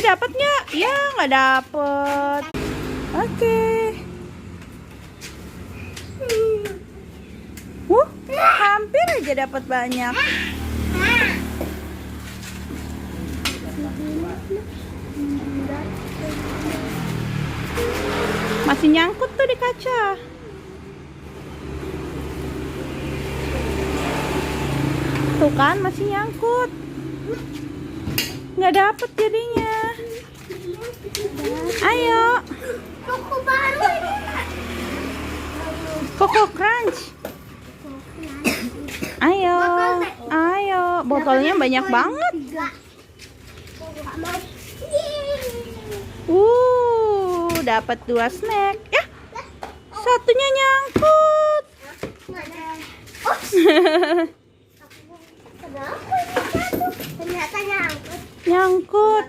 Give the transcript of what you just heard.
dapat nggak? Ya, nggak dapet. Oke. Hampir aja dapat banyak. Masih nyangkut tuh di kaca. Tuh kan masih nyangkut. Nggak dapet jadinya. Ayo. Koko baru ini. Koko Crunch. Ayo. Ayo. Botolnya banyak banget. Dapat 2 snack. Ya. Satunya nyangkut. Kenapa ini satu? Ternyata nyangkut. Nyangkut.